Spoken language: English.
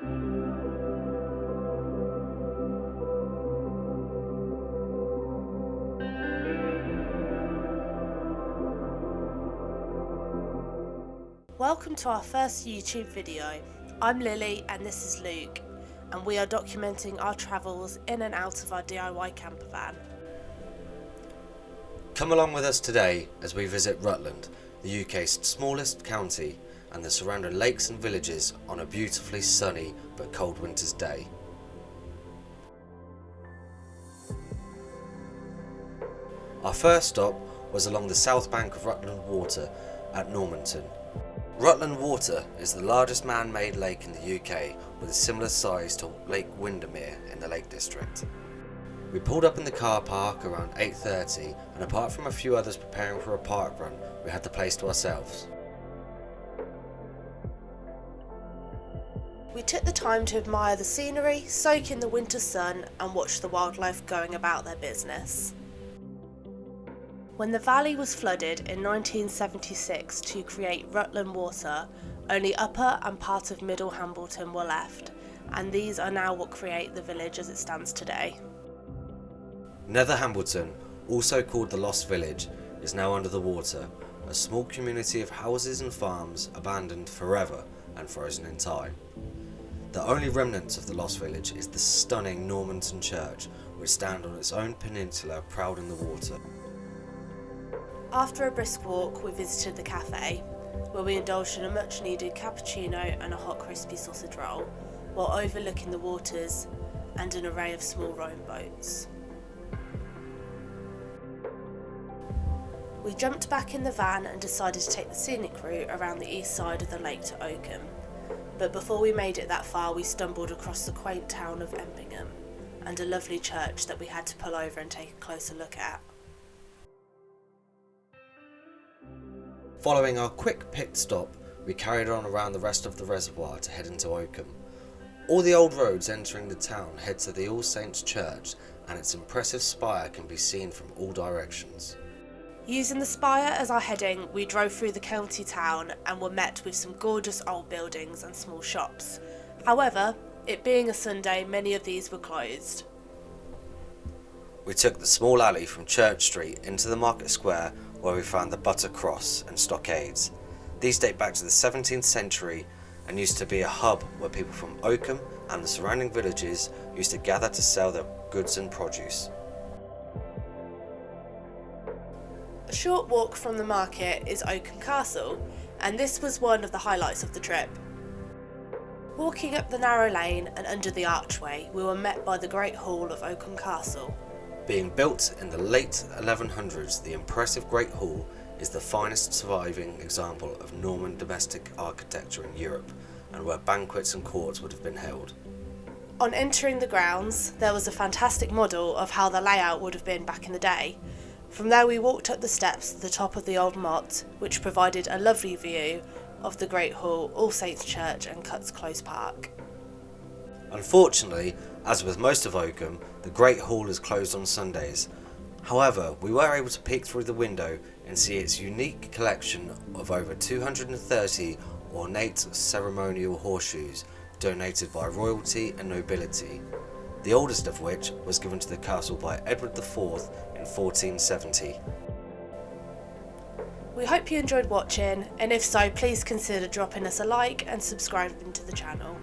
Welcome to our first YouTube video. I'm Lily and this is Luke, and we are documenting our travels in and out of our DIY campervan. Come along with us today as we visit Rutland, the UK's smallest county, and the surrounding lakes and villages on a beautifully sunny but cold winter's day. Our first stop was along the south bank of Rutland Water at Normanton. Rutland Water is the largest man-made lake in the UK, with a similar size to Lake Windermere in the Lake District. We pulled up in the car park around 8:30, and apart from a few others preparing for a park run, we had the place to ourselves. We took the time to admire the scenery, soak in the winter sun and watch the wildlife going about their business. When the valley was flooded in 1976 to create Rutland Water, only Upper and part of Middle Hambleton were left, and these are now what create the village as it stands today. Nether Hambleton, also called the Lost Village, is now under the water, a small community of houses and farms abandoned forever and frozen in time. The only remnant of the Lost Village is the stunning Normanton Church, which stands on its own peninsula proud in the water. After a brisk walk, we visited the cafe, where we indulged in a much needed cappuccino and a hot crispy sausage roll, while overlooking the waters and an array of small rowing boats. We jumped back in the van and decided to take the scenic route around the east side of the lake to Oakham, but before we made it that far we stumbled across the quaint town of Empingham and a lovely church that we had to pull over and take a closer look at. Following our quick pit stop, we carried on around the rest of the reservoir to head into Oakham. All the old roads entering the town head to the All Saints Church, and its impressive spire can be seen from all directions. Using the spire as our heading, we drove through the county town and were met with some gorgeous old buildings and small shops. However, it being a Sunday, many of these were closed. We took the small alley from Church Street into the market square, where we found the Butter Cross and stockades. These date back to the 17th century and used to be a hub where people from Oakham and the surrounding villages used to gather to sell their goods and produce. A short walk from the market is Oakham Castle, and this was one of the highlights of the trip. Walking up the narrow lane and under the archway, we were met by the Great Hall of Oakham Castle. Being built in the late 1100s, the impressive Great Hall is the finest surviving example of Norman domestic architecture in Europe, and where banquets and courts would have been held. On entering the grounds, there was a fantastic model of how the layout would have been back in the day. From there we walked up the steps to the top of the old motte, which provided a lovely view of the Great Hall, All Saints Church and Cuts Close Park. Unfortunately, as with most of Oakham, the Great Hall is closed on Sundays. However, we were able to peek through the window and see its unique collection of over 230 ornate ceremonial horseshoes donated by royalty and nobility, the oldest of which was given to the castle by Edward IV in 1470. We hope you enjoyed watching, and if so, please consider dropping us a like and subscribing to the channel.